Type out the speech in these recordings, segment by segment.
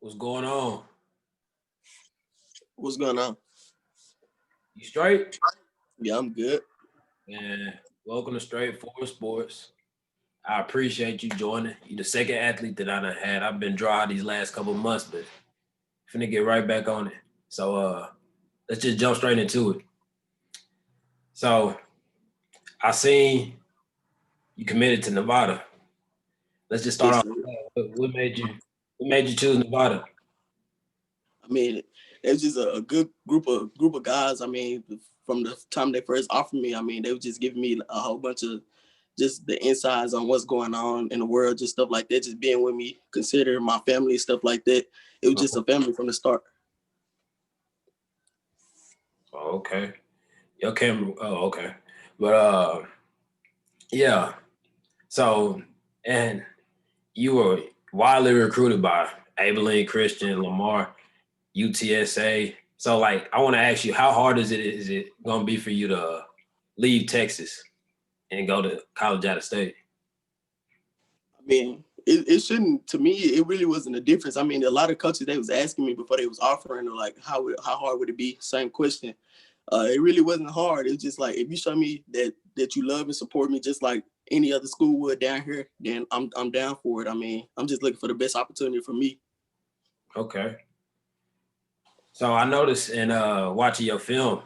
What's going on? What's going on? You straight? Yeah, I'm good. Man, welcome to Straightforward Sports. I appreciate you joining. You're the second athlete that I done had. I've been dry these last couple of months, but finna get right back on it. So let's just jump straight into it. So I seen you committed to Nevada. Let's just start Yes, off sir. with that. What made you choose Nevada? I mean, it was just a good group of guys. I mean, from the time they first offered me, I mean, they were just giving me a whole bunch of just the insights on what's going on in the world, just stuff like that. Just being with me, considering my family, stuff like that. It was just a family from the start. Oh, okay. Your camera. Oh, okay. But yeah. So and you were widely recruited by Abilene Christian, Lamar, UTSA. So, like, I want to ask you, how hard is it going to be for you to leave Texas and go to college out of state? I mean, it shouldn't. To me, it really wasn't a difference. I mean, a lot of coaches they was asking me before they was offering, like, how hard would it be? Same question. It really wasn't hard. It's just like if you show me that you love and support me just like any other school would down here, then I'm down for it. I mean, I'm just looking for the best opportunity for me. Okay. So I noticed in watching your film,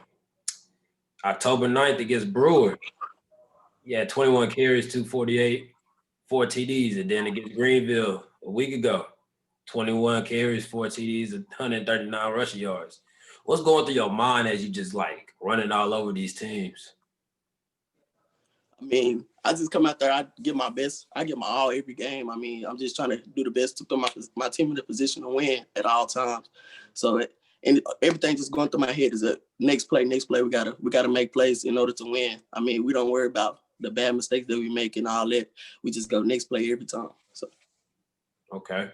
October 9th against Brewer, you had 21 carries, 248, 4 TDs, and then against Greenville a week ago, 21 carries, 4 TDs, 139 rushing yards. What's going through your mind as you just like running all over these teams? I mean, I just come out there. I give my best. I give my all every game. I mean, I'm just trying to do the best to put my team in a position to win at all times. So, and everything just going through my head is a next play, next play. We gotta make plays in order to win. I mean, we don't worry about the bad mistakes that we make and all that. We just go next play every time. So. Okay.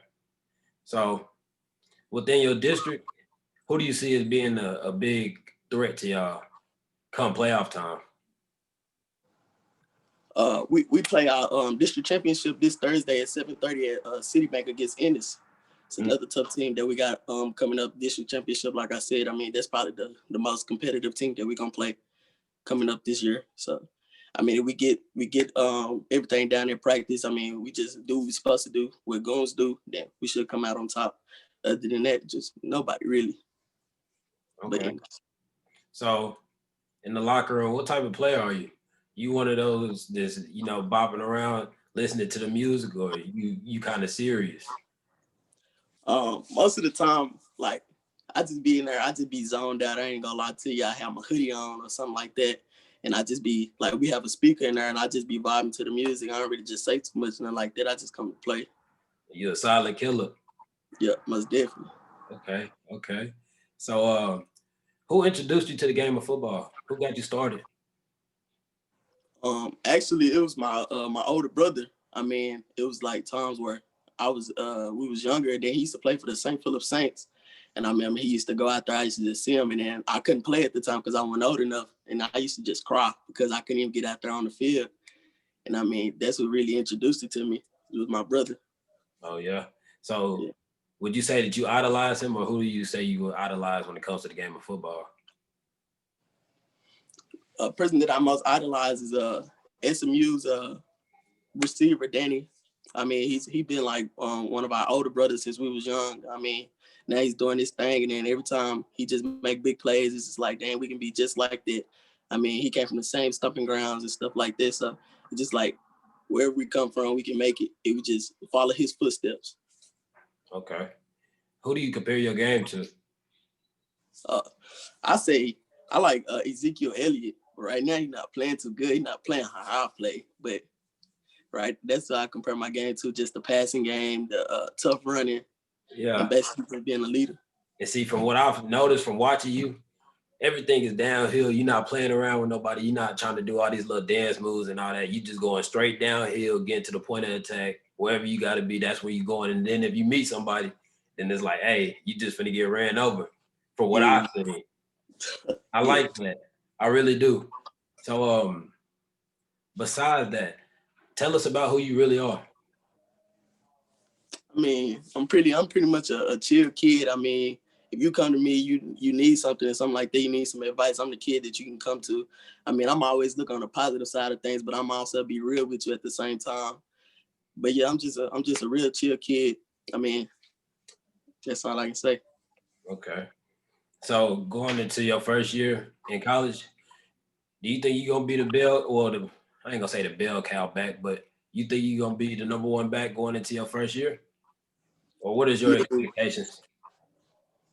So within your district, who do you see as being a big threat to y'all come playoff time? We play our district championship this Thursday at 7:30 at Citibank against Ennis. It's another tough team that we got coming up district championship. Like I said, I mean that's probably the most competitive team that we're gonna play coming up this year. So, I mean we get everything down in practice. I mean we just do what we're supposed to do, what goons do. Then we should come out on top. Other than that, just nobody really. But Okay. So in the locker room, what type of player are you? You one of those that's bopping around listening to the music, or you kind of serious? Most of the time, like I just be in there, I just be zoned out. I ain't gonna lie to you. I have my hoodie on or something like that. And I just be like, we have a speaker in there and I just be vibing to the music. I don't really just say too much, nothing like that. I just come to play. You're a silent killer. Yeah, most definitely. Okay, okay. So who introduced you to the game of football? Who got you started? Actually, it was my older brother. I mean, it was like times where we was younger. And then he used to play for the St. Philip Saints, and I remember he used to go out there. I used to just see him, and then I couldn't play at the time because I wasn't old enough, and I used to just cry because I couldn't even get out there on the field. And I mean, that's what really introduced it to me. It was my brother. Oh yeah. So Yeah. would you say that you idolize him, or who do you say you would idolize when it comes to the game of football? A person that I most idolize is SMU's receiver Danny. I mean, he been like one of our older brothers since we was young. I mean, now he's doing this thing, and then every time he just make big plays, it's just like, damn, we can be just like that. I mean, he came from the same stomping grounds and stuff like this. So it's just like wherever we come from, we can make it. It would just follow his footsteps. Okay. Who do you compare your game to? Uh, I say I like Ezekiel Elliott. Right now, he's not playing too good. He's not playing how I play, but right, that's what I compare my game to. Just the passing game, the tough running, and Yeah. basically being a leader. And see, from what I've noticed from watching you, everything is downhill. You're not playing around with nobody. You're not trying to do all these little dance moves and all that. You just going straight downhill, getting to the point of attack. Wherever you got to be, that's where you're going. And then if you meet somebody, then it's like, hey, you just finna get ran over. For what Yeah, I've seen, I yeah. like that. I really do. So, besides that, tell us about who you really are. I mean, I'm pretty much a chill kid. I mean, if you come to me, you need something or something like that, you need some advice, I'm the kid that you can come to. I mean, I'm always look on the positive side of things, but I'm also be real with you at the same time. But yeah, I'm just a real chill kid. I mean, that's all I can say. Okay. So going into your first year in college, do you think you're gonna be the bell or the I ain't gonna say the bell cow back, but you think you're gonna be the number one back going into your first year? Or what is your Yeah, expectations?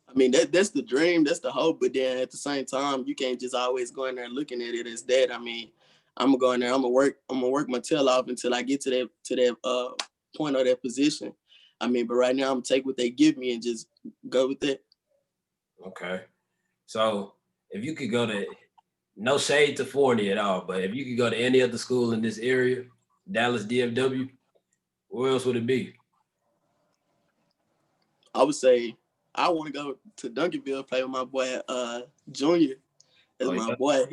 I mean that's the dream, that's the hope. But then at the same time, you can't just always go in there looking at it as that. I mean, I'm gonna go in there, I'm gonna work my tail off until I get to that point of that position. I mean, but right now I'm gonna take what they give me and just go with it. Okay. So if you could go to no shade to Forney at all, but if you could go to any other school in this area, Dallas DFW, where else would it be? I would say I want to go to Duncanville, play with my boy Junior. That's Oh my yeah. boy.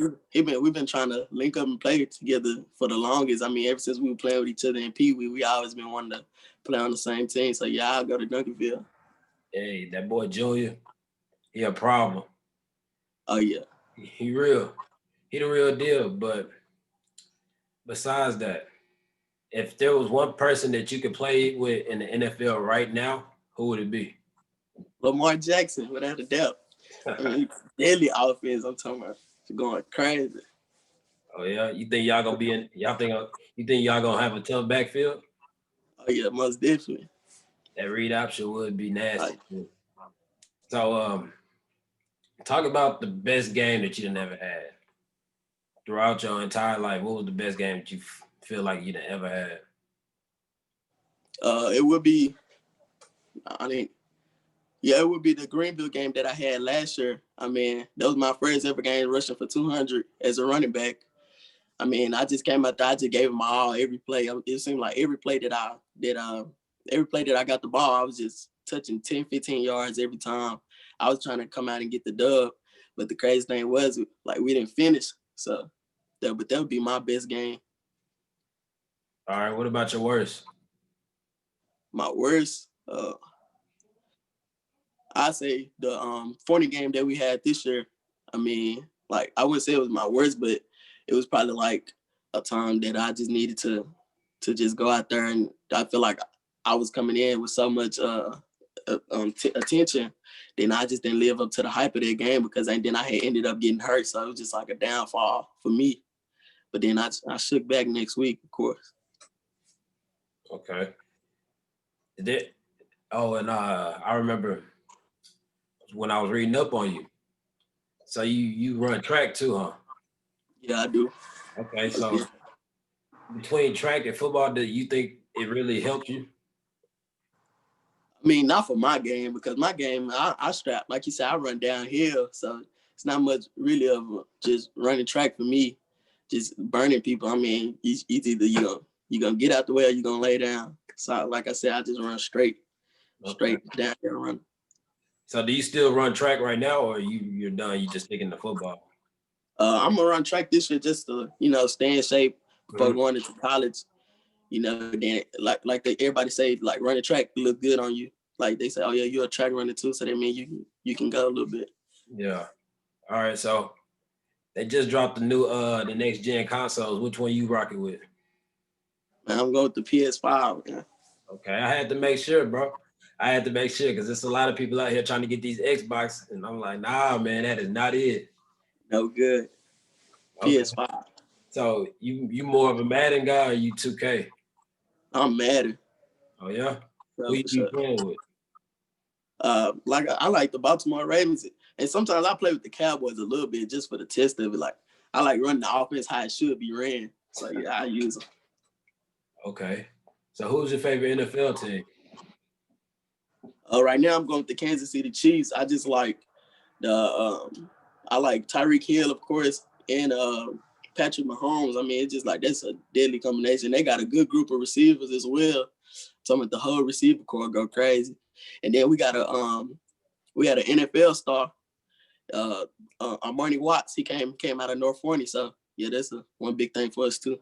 We've been trying to link up and play together for the longest. I mean, ever since we were playing with each other in Pee Wee, we always been wanting to play on the same team. So yeah, I'll go to Duncanville. Hey, that boy Junior, he a problem. Oh yeah. He real. He the real deal. But besides that, if there was one person that you could play with in the NFL right now, who would it be? Lamar Jackson, without a doubt. I mean, deadly offense. I'm talking about going crazy. Oh yeah, you think y'all gonna be in? You think y'all gonna have a tough backfield? Oh yeah, most definitely. That read option would be nasty Like, too. So talk about the best game that you done ever had throughout your entire life. What was the best game that you feel like you done ever had? it would be. I mean, yeah, it would be the Greenville game that I had last year. I mean, that was my first ever game rushing for 200 as a running back. I mean, I just came out there, I just gave it my all every play. It seemed like every play that I got the ball, I was just touching 10, 15 yards every time. I was trying to come out and get the dub. But the crazy thing was, like, we didn't finish. So, that would be my best game. All right, what about your worst? My worst, I say the 40 game that we had this year. I mean, like, I wouldn't say it was my worst, but it was probably like a time that I just needed to just go out there, and I feel like I was coming in with so much attention, then I just didn't live up to the hype of that game because then I had ended up getting hurt, so it was just like a downfall for me. But then I shook back next week, of course. Okay. Did oh, and I remember when I was reading up on you. So you run track too, huh? Yeah, I do. Okay, so between track and football, do you think it really helped you? I mean, not for my game because my game, I strap like you said, I run downhill, so it's not much really of just running track for me, just burning people. I mean, it's either you gonna get out the way or you gonna lay down. So like I said, I just run Okay. straight downhill run. So do you still run track right now, or you're done? You just sticking to football? I'm gonna run track this year just to stay in shape before Mhm. going into college. Then everybody say like running track look good on you. Like they say, oh yeah, you're a track runner too, so that means you can go a little bit. Yeah. All right. So they just dropped the next gen consoles. Which one you rocking with? Man, I'm going with the PS5. Man. Okay, I had to make sure, bro. I had to make sure because there's a lot of people out here trying to get these Xbox, and I'm like, nah, man, that is not it. No good. Okay. PS5. So you more of a Madden guy or you 2K? I'm mad. Oh yeah. Who So you for be sure. playing with? Like I like the Baltimore Ravens, and sometimes I play with the Cowboys a little bit just for the test of it. Like I like running the offense how it should be ran. So yeah, I use them. Okay. So who's your favorite NFL team? Right now I'm going with the Kansas City Chiefs. I just like the I like Tyreek Hill, of course, and Patrick Mahomes. I mean, it's just like that's a deadly combination. They got a good group of receivers as well. Some of the whole receiver core go crazy, and then we had an NFL star, Armani Watts. He came out of North Forney, so yeah, that's one big thing for us too.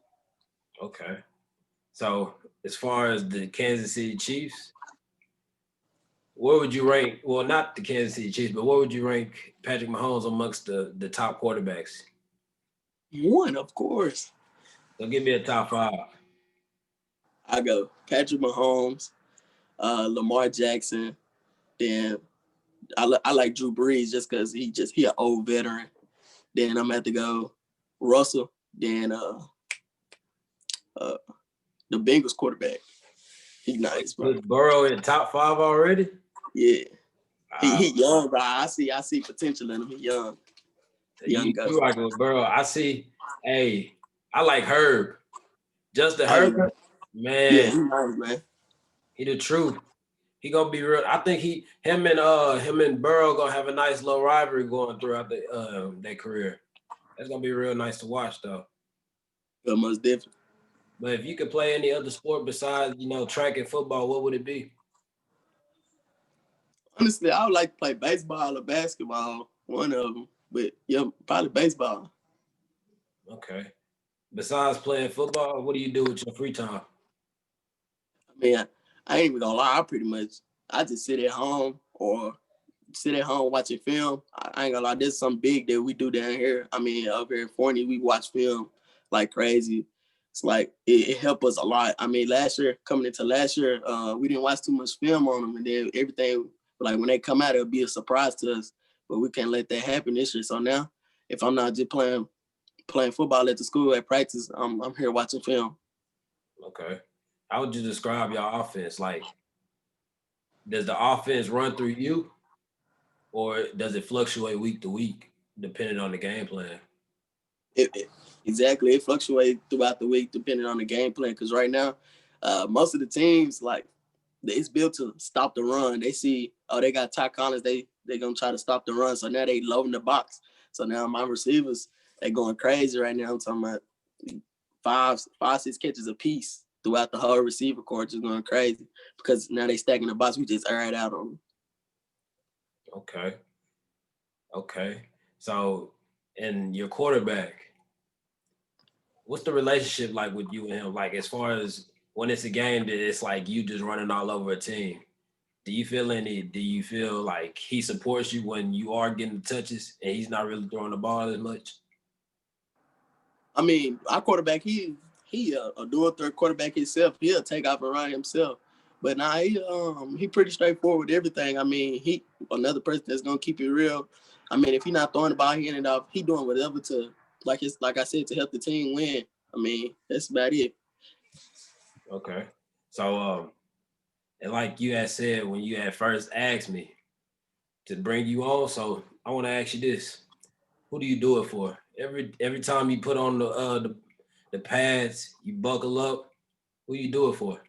Okay. So as far as the Kansas City Chiefs, where would you rank? Well, not the Kansas City Chiefs, but where would you rank Patrick Mahomes amongst the top quarterbacks? One, of course. So give me a top five. I go Patrick Mahomes, Lamar Jackson. Then I like Drew Brees just because he an old veteran. Then I'm gonna have to go Russell. Then uh, the Bengals quarterback. He nice, bro. Put Burrow in top five already. Yeah. He Uh, young, bro. I see potential in him. He young. Young guy. you like with Burrow. I see. Hey, I like Herb. Justin Oh, Herbert, yeah, man, he nice, man. he the truth. He gonna be real. I think him and Burrow gonna have a nice little rivalry going throughout their career. That's gonna be real nice to watch though. But most definitely. But if you could play any other sport besides track and football, what would it be? Honestly, I would like to play baseball or basketball. One of them. But yeah, probably baseball. Okay. Besides playing football, what do you do with your free time? I mean, I ain't even gonna lie. I just sit at home or sit at home watching film. I ain't gonna lie. This is something big that we do down here. I mean, up here in Forney, we watch film like crazy. It's like it helped us a lot. I mean, coming into last year, we didn't watch too much film on them, and then everything like when they come out, it'll be a surprise to us. But we can't let that happen this year. So now, if I'm not just playing football at the school at practice, I'm here watching film. Okay. How would you describe your offense? Like, does the offense run through you, or does it fluctuate week to week depending on the game plan? Exactly, it fluctuates throughout the week depending on the game plan. Because right now, most of the teams like it's built to stop the run. They see, oh, they got Ty Collins, they gonna try to stop the run. So now they loading the box. So now my receivers they going crazy right now. I'm talking about five, 6 catches a piece throughout the whole receiver court, just going crazy because now they stacking the box. We just air it out on them. Okay. Okay. So, and your quarterback, what's the relationship like with you and him? Like, as far as when it's a game that it's like you just running all over a team. Do you feel like he supports you when you are getting the touches and he's not really throwing the ball as much? I mean, our quarterback, he a dual threat quarterback himself. He'll take off and run himself. But nah, he pretty straightforward with everything. I mean, he another person that's gonna keep it real. I mean, if he not throwing the ball, he ended up he doing whatever to like I said to help the team win. I mean, that's about it. Okay. So and like you had said when you had first asked me to bring you on, so I want to ask you this. Who do you do it for? Every time you put on the pads, you buckle up, who you do it for?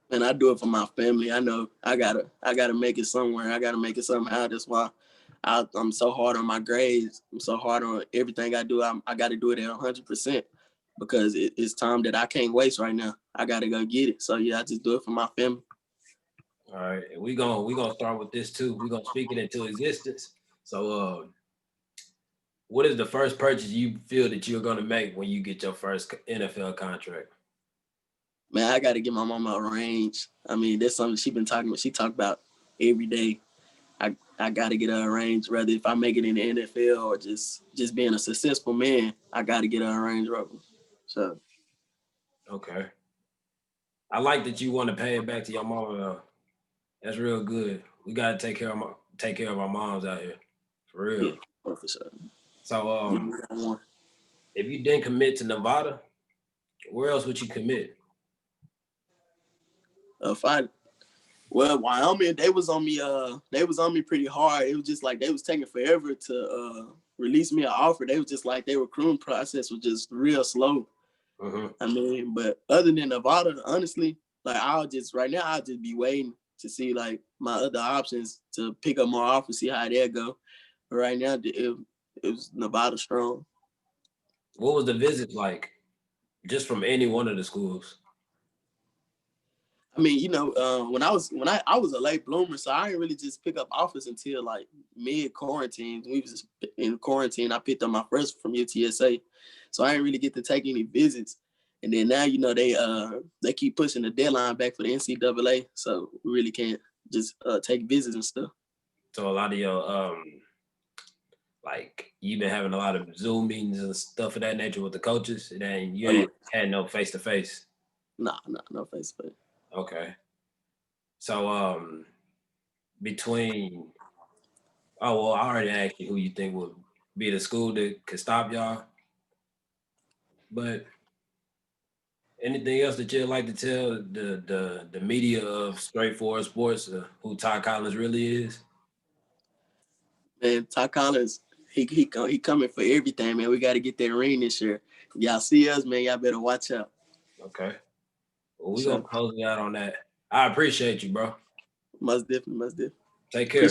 And I do it for my family. I know I gotta make it somewhere. I gotta make it somehow. That's why I'm so hard on my grades. I'm so hard on everything I do. I got to do it at 100% because it's time that I can't waste right now. I got to go get it. So yeah, I just do it for my family. All right, and we gonna start with this too. We're gonna speak it into existence. So, what is the first purchase you feel that you're gonna make when you get your first NFL contract? Man, I got to get my mama a range. I mean, that's something she been talking about. She talk about every day. I got to get her a range, whether if I make it in the NFL or just being a successful man. I got to get her a Range Rover. So Okay, I like that you want to pay it back to your mama. That's real good. We gotta take care of our moms out here, for yeah, real. for sure. So, Yeah, if you didn't commit to Nevada, where else would you commit? if I Well, Wyoming, they was on me. They was on me pretty hard. It was just like they was taking forever to release me an offer. They was just like their recruiting process was just real slow. Mm-hmm. I mean, but other than Nevada, honestly, like I'll just be waiting to see like my other options to pick up more offers, see how that go. But right now, it was Nevada strong. What was the visit like, just from any one of the schools? I mean, when I was a late bloomer, so I didn't really just pick up offers until like mid quarantine. We was in quarantine. I picked up my first from UTSA, so I didn't really get to take any visits. And then now, they keep pushing the deadline back for the NCAA, so we really can't just take visits and stuff. So a lot of your like you've been having a lot of Zoom meetings and stuff of that nature with the coaches, and you Oh yeah, ain't had no face to face. nah, no face to face. Okay. So between well, I already asked you who you think would be the school that could stop y'all, but anything else that you'd like to tell the media of straightforward sports, who Todd Collins really is? Man, Ty Collins, he coming for everything, man. We got to get that ring this year. Y'all see us, man. Y'all better watch out. Okay. Well, we're So, gonna close it out on that. I appreciate you, bro. must definitely. Take care.